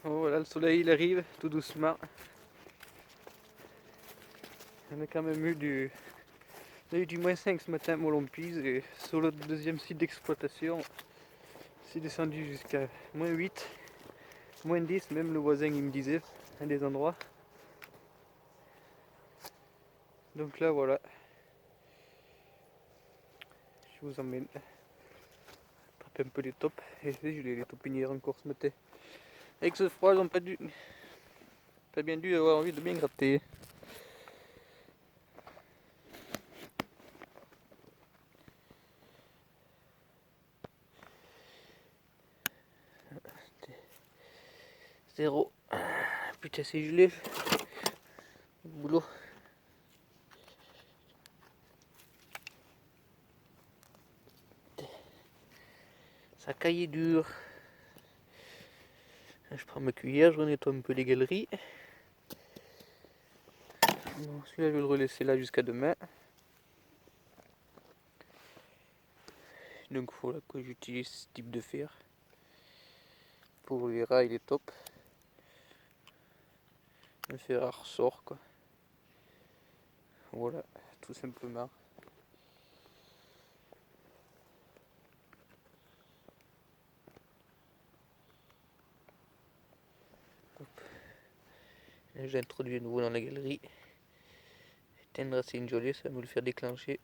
Oh, voilà, le soleil il arrive tout doucement. On a quand même eu du -5 ce matin à Molompise et sur le deuxième site d'exploitation, c'est descendu jusqu'à -8, -10, même le voisin il me disait à des endroits. Donc là voilà, je vous emmène attraper un peu les tops et les taupinières encore ce matin. Avec ce froid, ils n'ont pas bien dû avoir envie de bien gratter. Zéro. Putain, c'est gelé. Le boulot. Ça caille dur. Je prends ma cuillère, je nettoie un peu les galeries. Bon, celui-là, je vais le relaisser là jusqu'à demain. Donc voilà que j'utilise ce type de fer. Pour les rails, il est top. Le fer à ressort quoi. Voilà, tout simplement. J'ai introduit à nouveau dans la galerie. Éteindre c'est une jolie, ça va me le faire déclencher.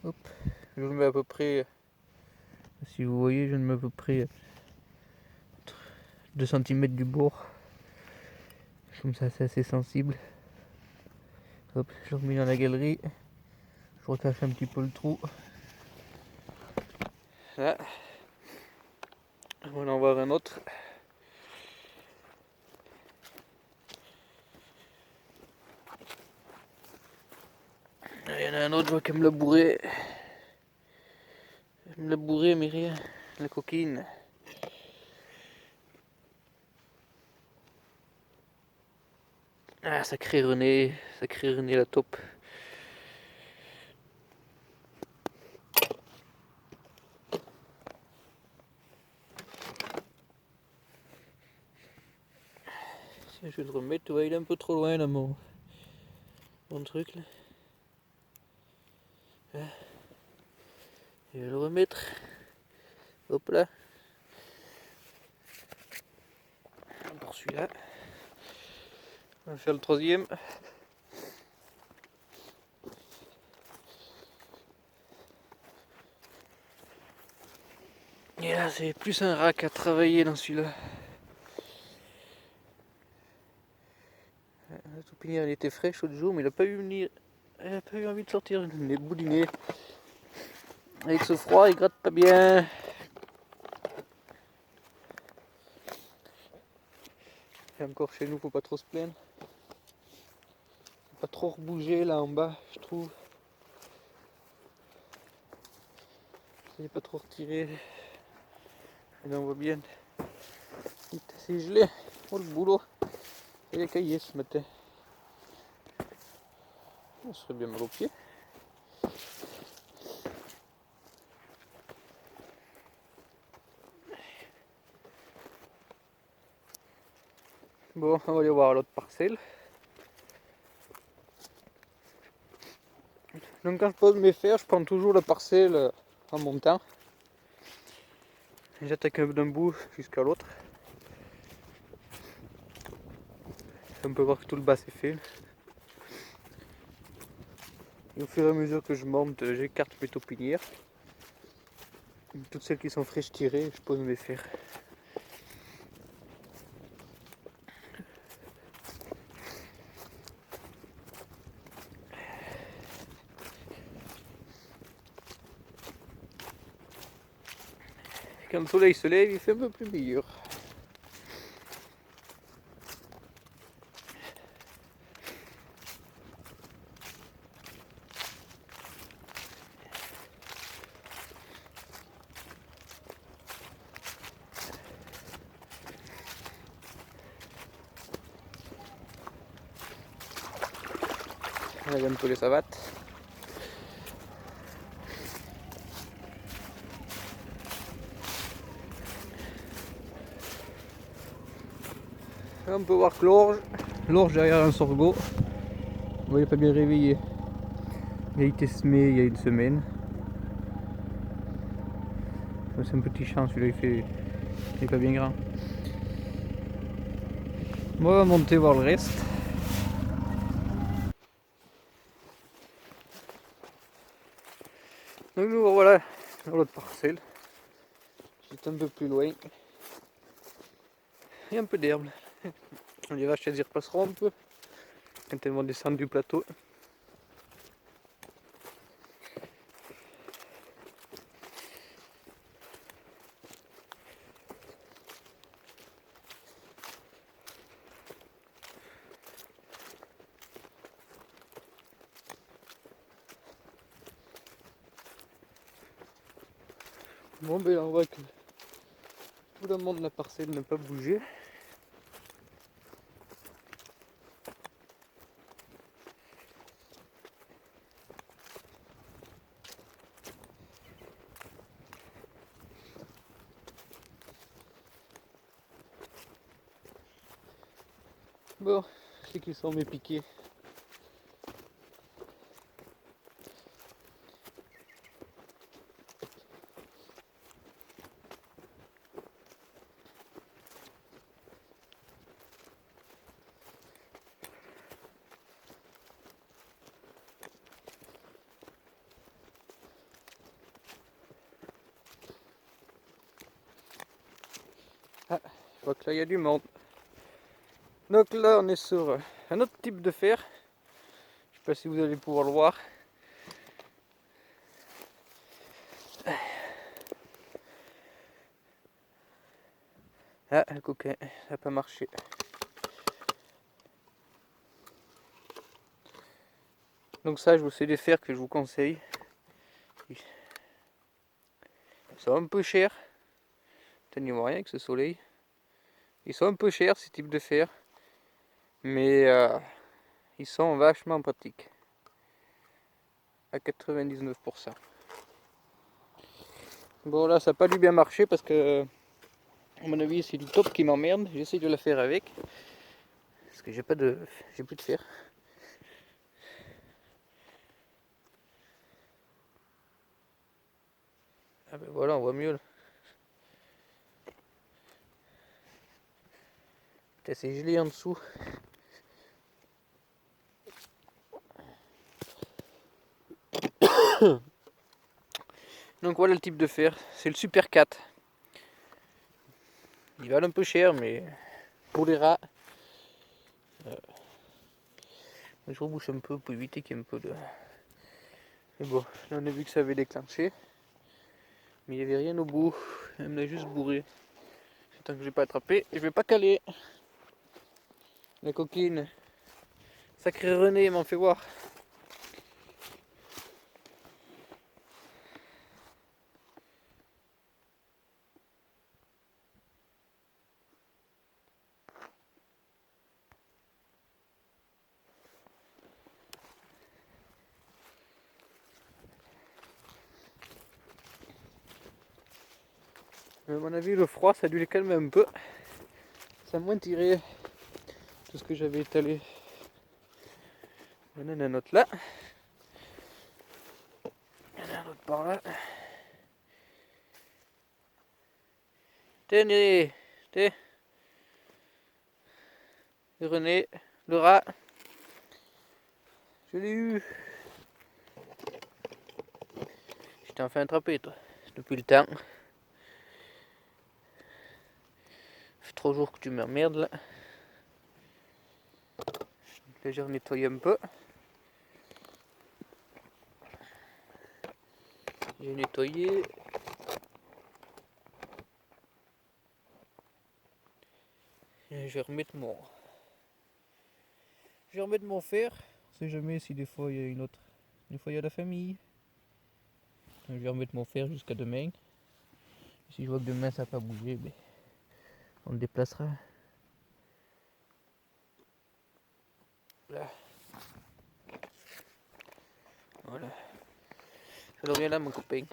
Hop, je le mets à peu près, si vous voyez, je le mets à peu près 2 cm du bord. Comme ça, c'est assez sensible. Hop, je le remets dans la galerie. Je recache un petit peu le trou. Là, on va en voir un autre. Il y en a un autre, je vois qu'elle me l'a bourré. Elle me l'a bourré, mais rien. La coquine. Ah, sacré René la taupe. Je vais le remettre, ouais, il est un peu trop loin là, mon truc là. Je vais le remettre. Hop là. Pour celui-là. On va faire le troisième. Et là, c'est plus un rack à travailler dans celui-là. La taupinière, elle était fraîche l'autre jour, mais elle n'a pas eu envie de sortir les boudinés. Avec ce froid, il gratte pas bien. Et encore chez nous, faut pas trop se plaindre. Faut pas trop rebouger là en bas, je trouve. J'ai pas trop retiré. Et là, on voit bien. C'est gelé. Oh le boulot. Il est caillé ce matin. On serait bien mal aux pieds. Bon, on va aller voir l'autre parcelle. Donc quand je pose mes fers, je prends toujours la parcelle en montant. J'attaque d'un bout jusqu'à l'autre. On peut voir que tout le bas c'est fait. Et au fur et à mesure que je monte, j'écarte mes taupinières. Toutes celles qui sont fraîches tirées, je pose mes fers. Et quand le soleil se lève, il fait un peu plus meilleur. enlève un peu les savates. On peut voir que l'orge derrière un sorgho, vous voyez pas bien réveillé. Il a été semé il y a une semaine. C'est un petit champ, celui-là il est pas bien grand. Bon, on va monter voir le reste. Donc nous voilà dans l'autre parcelle, juste un peu plus loin. Il y a un peu d'herbe. Les vaches elles y repasseront un peu quand elles vont descendre du plateau. Bon ben là on voit que tout le monde de la parcelle n'a pas bougé. Bon, c'est qu'ils sont mes piquets. Ah, je vois que là il y a du monde. Donc là on est sur un autre type de fer. Je sais pas si vous allez pouvoir le voir. Ah, le coquin, ça n'a pas marché. Donc ça, c'est des fers que je vous conseille. Ils sont un peu chers. N'y voit rien avec ce soleil. Ils sont un peu chers ces types de fers. Mais ils sont vachement pratiques. À 99%. Bon là ça n'a pas dû bien marcher parce que à mon avis c'est du top qui m'emmerde. J'essaie de la faire avec. Parce que j'ai plus de fer. Ah ben voilà, on voit mieux là. Putain, c'est gelé en dessous. Donc voilà le type de fer, c'est le Super 4. Il valent un peu cher mais pour les rats, je rebouche un peu pour éviter qu'il y ait un peu de... Mais bon, là on a vu que ça avait déclenché. Mais il n'y avait rien au bout, elle me l'a juste bourré. Tant que je l'ai pas attrapé, je vais pas caler. La coquine, sacré René m'en fait voir. Mais à mon avis, le froid, ça a dû les calmer un peu. Ça a moins tiré tout ce que j'avais étalé. Il y en a un autre là. Il y en a un autre par là. Tenez, tenez. René, le rat. Je l'ai eu. Je t'ai enfin attrapé, toi. Depuis le temps. Ça fait 3 jours que tu m'emmerdes là. Là, j'ai nettoyé un peu. J'ai nettoyé. Et je vais remettre mon. Je vais remettre mon fer. On sait jamais si des fois il y a une autre. Des fois il y a la famille. Je vais remettre mon fer jusqu'à demain. Si je vois que demain ça n'a pas bougé, ben, on le déplacera. Là. Voilà. Alors viens là mon copain.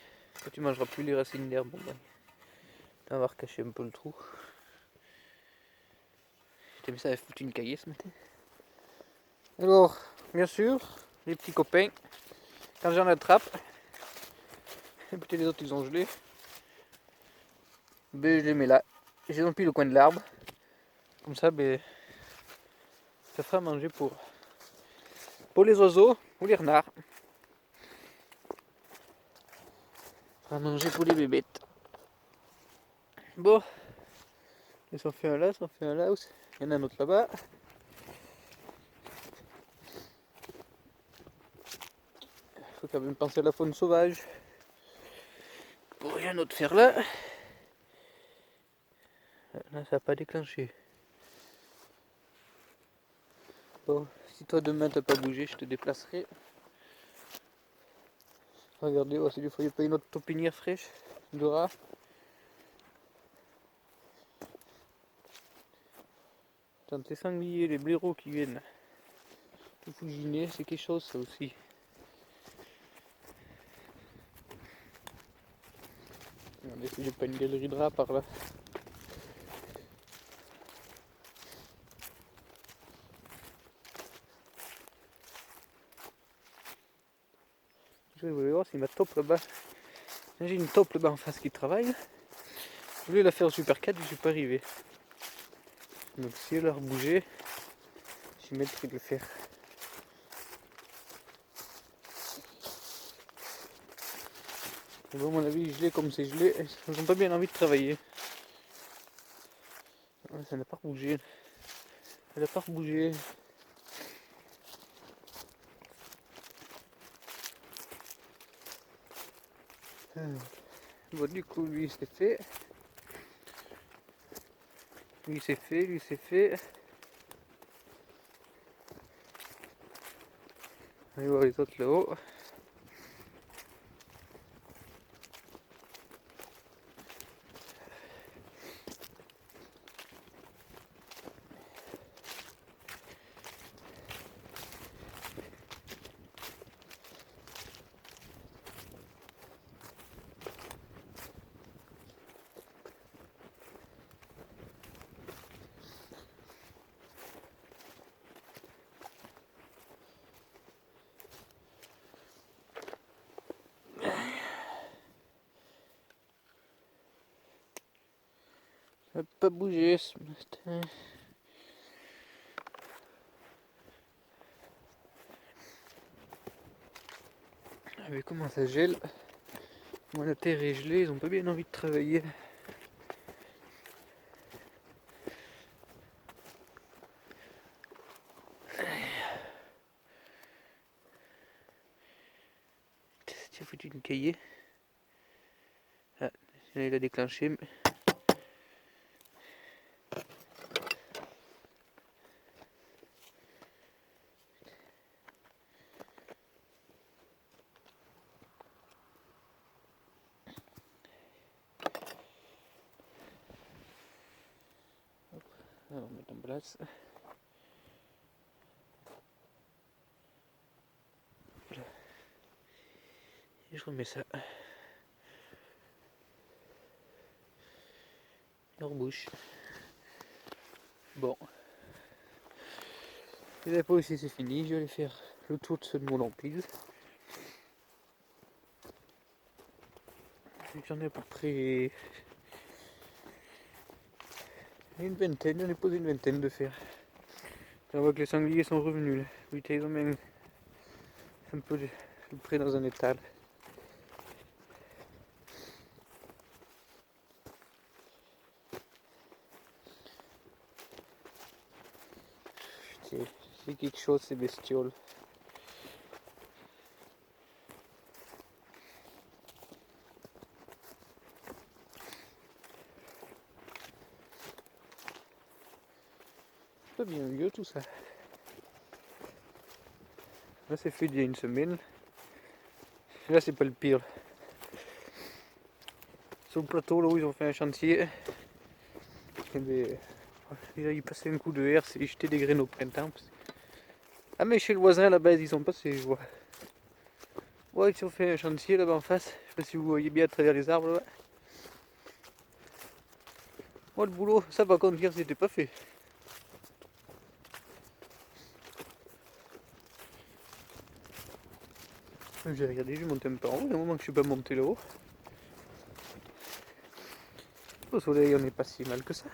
Quand tu mangeras plus les racines d'herbe, bon ben, tu vas avoir caché un peu le trou. T'as vu ça, elle foutu une cahier ce matin. Alors, bien sûr, les petits copains, quand j'en attrape, et peut-être les autres ils ont gelé, ben je les mets là. Je les empile au coin de l'arbre. Comme ça, ben, ça fera à manger pour les oiseaux ou les renards. Ça fera à manger pour les bébêtes. Bon, ils en fait un là, ça en fait un là aussi. Il y en a un autre là-bas. Il faut quand même penser à la faune sauvage. Pour rien d'autre faire là. Là, ça n'a pas déclenché. Bon, si toi demain t'as pas bougé, je te déplacerai. Regardez, oh, c'est du fois il n'y a pas une autre taupinière fraîche de rat. Tant les sangliers, les blaireaux qui viennent tout fouginer, c'est quelque chose ça aussi. Regardez si j'ai pas une galerie de rats par là. Je voulais voir si ma taupe là-bas. J'ai une taupe là-bas en face qui travaille. Je voulais la faire au Super 4, je suis pas arrivé. Donc si elle a rebougé, je mettrai de le faire. Et bon, à mon avis, gelé comme c'est gelé, elles n'ont pas bien envie de travailler. Ça n'a pas rebougé. Elle n'a pas rebougé. Bon, du coup, lui c'est fait. Lui c'est fait, lui c'est fait. Allez voir les autres là-haut. Ça n'a pas bougé ce matin. Ah mais comment ça gèle? Moi la terre est gelée, ils ont pas bien envie de travailler. Tu as foutu une cahier. Ah, il a déclenché. On va mettre en place. Voilà. Et je remets ça. Et on rebouche. Bon. Les dépôts ici c'est fini. Je vais aller faire le tour de ce de mon emprise. J'en ai à peu près une vingtaine, j'en ai posé une vingtaine de fer. On voit que les sangliers sont revenus là. Oui, ils ont même un peu près dans un étal. C'est quelque chose ces bestioles. C'est pas bien vieux tout ça. Là c'est fait il y a une semaine. Là c'est pas le pire. Sur le plateau là où ils ont fait un chantier, ils passaient un coup de herse et jetaient des graines au printemps. Ah mais chez le voisin à la base ils ont passé, je vois. crois qu'ils ont fait un chantier là-bas en face. Je sais pas si vous voyez bien à travers les arbres là. Moi le boulot, ça par contre hier c'était pas fait. J'ai regardé, j'ai monté un peu en haut, il y a un moment que je suis pas monté là-haut. Au soleil on n'est pas si mal que ça.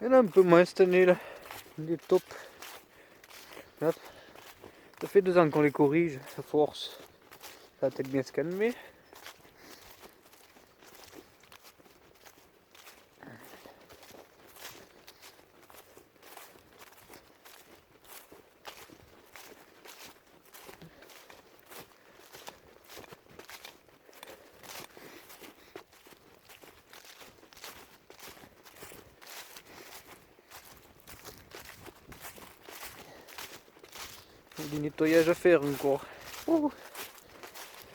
Il y en a un peu moins cette année là, les tops. Là, ça fait 2 ans qu'on les corrige, à force. Ça va peut-être bien se calmer. Il y a du nettoyage à faire encore. Oh.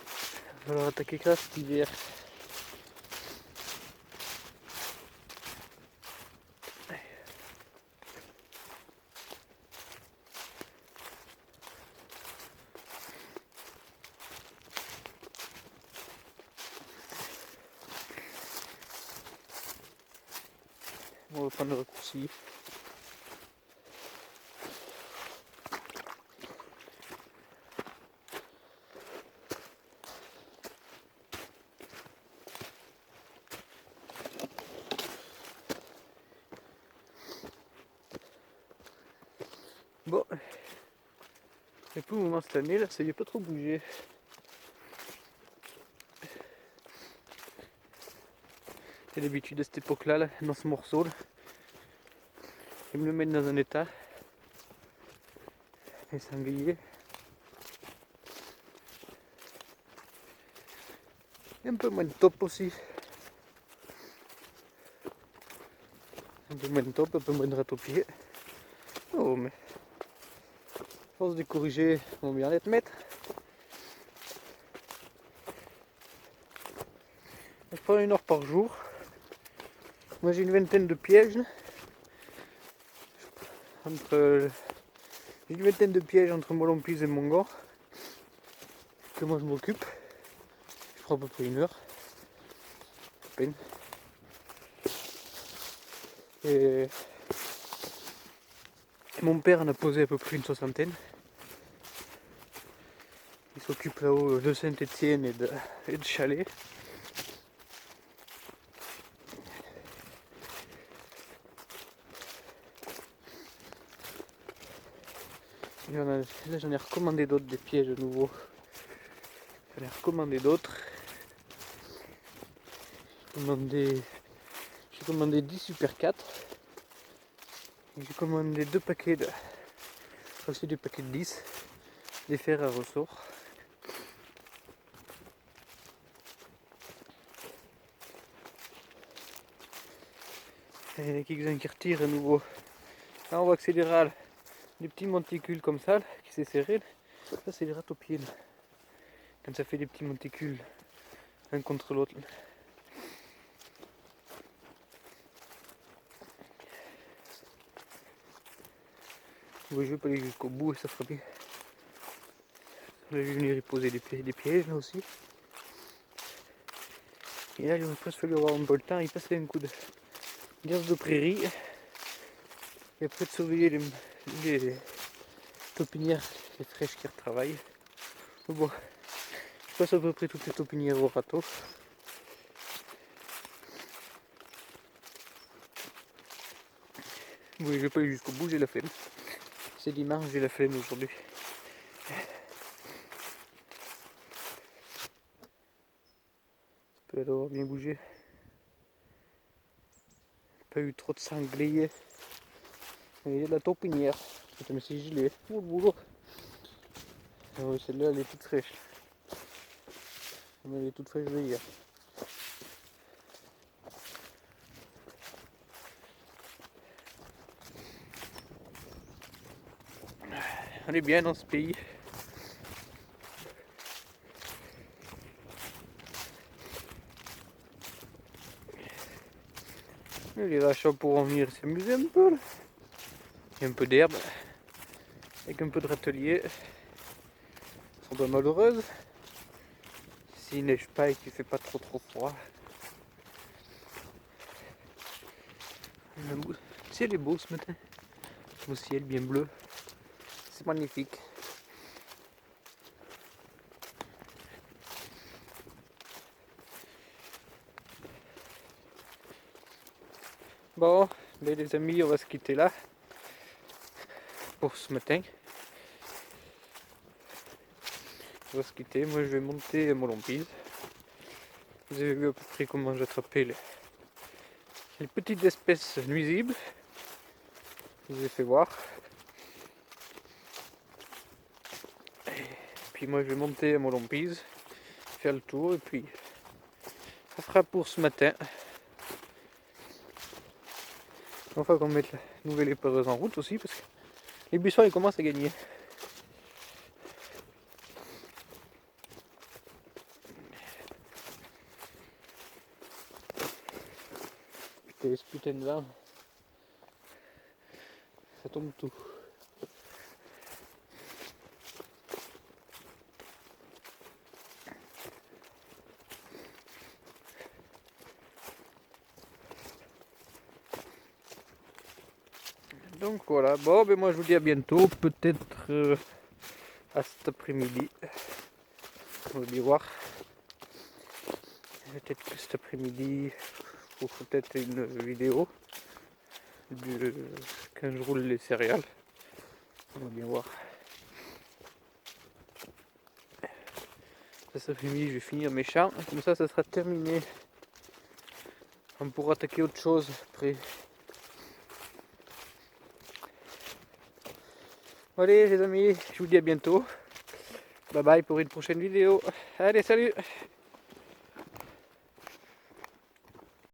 Il va falloir attaquer ça cet hiver. On va prendre le raccourci. Bon, et pour le moment cette année là, ça y est pas trop bougé. J'ai l'habitude à cette époque là, dans ce morceau là. Et me le mettre dans un état. Les sangliers. Et un peu moins de top aussi. Un peu moins de top, un peu moins de ratopier. Oh mais à force de corriger, on va bien les mettre. Je prends 1 heure par jour. Moi j'ai une vingtaine de pièges. J'ai une vingtaine de pièges entre Molompise et Mongor. Que moi je m'occupe. Je prends à peu près 1 heure. À peine. Et mon père en a posé à peu près une 60aine. Il s'occupe là-haut de Saint-Étienne et de Chalais. Là j'en ai recommandé d'autres, des pièges nouveaux. J'en ai recommandé d'autres. J'ai commandé 10 Super 4. J'ai commandé 2 paquets de. Aussi des paquets de 10. Des fers à ressort. Et il y en a quelques-uns qui retirent à nouveau. Là on voit que c'est des râles. Des petits monticules comme ça là, qui s'est serré. Ça c'est les ratopiers. Quand ça fait des petits monticules un contre l'autre. Oui, je vais pas aller jusqu'au bout et ça fera bien. Là, je vais venir y poser des pièges là aussi. Et là, il va presque falloir avoir un peu le temps. Il passer un coup de gaz de prairie. Et après de surveiller les taupinières, les fraîches qui retravaillent. Bon, je passe à peu près toutes les taupinières au râteau. Oui, je vais pas aller jusqu'au bout, j'ai la flemme. C'est dimanche, j'ai la flemme aujourd'hui. Ça peut avoir bien bougé. Pas eu trop de sangliers. Et il y a de la taupinière. Attends, mais c'est gilet. Oh le boulot. Ah oui, celle-là elle est toute fraîche. Elle est toute fraîche de hier. on est bien dans ce pays. Et les rachats pourront venir s'amuser un peu là. Il y a un peu d'herbe, avec un peu de râtelier. Elles sont pas malheureuses. S'il neige pas et qu'il fait pas trop froid. Le ciel est beau ce matin. Le ciel bien bleu. C'est magnifique. Bon, ben les amis, on va se quitter là pour ce matin. On va se quitter. Moi, je vais monter à Molompise. Vous avez vu à peu près comment j'attrapais les petites espèces nuisibles. Je vous ai fait voir. Et puis moi, je vais monter à Molompise, faire le tour et puis ça fera pour ce matin. Enfin qu'on mette la nouvelle épareuse en route aussi parce que les buissons ils commencent à gagner. Putain, ce putain de vent, ça tombe tout. Donc voilà, bon ben moi je vous dis à bientôt, peut-être à cet après-midi. On va bien voir. Peut-être que cet après-midi, je vous ferai peut-être une vidéo de quand je roule les céréales. On va bien voir. Cet après-midi, je vais finir mes champs, comme ça sera terminé. On pourra attaquer autre chose après. Allez les amis, je vous dis à bientôt. Bye bye pour une prochaine vidéo. Allez, salut!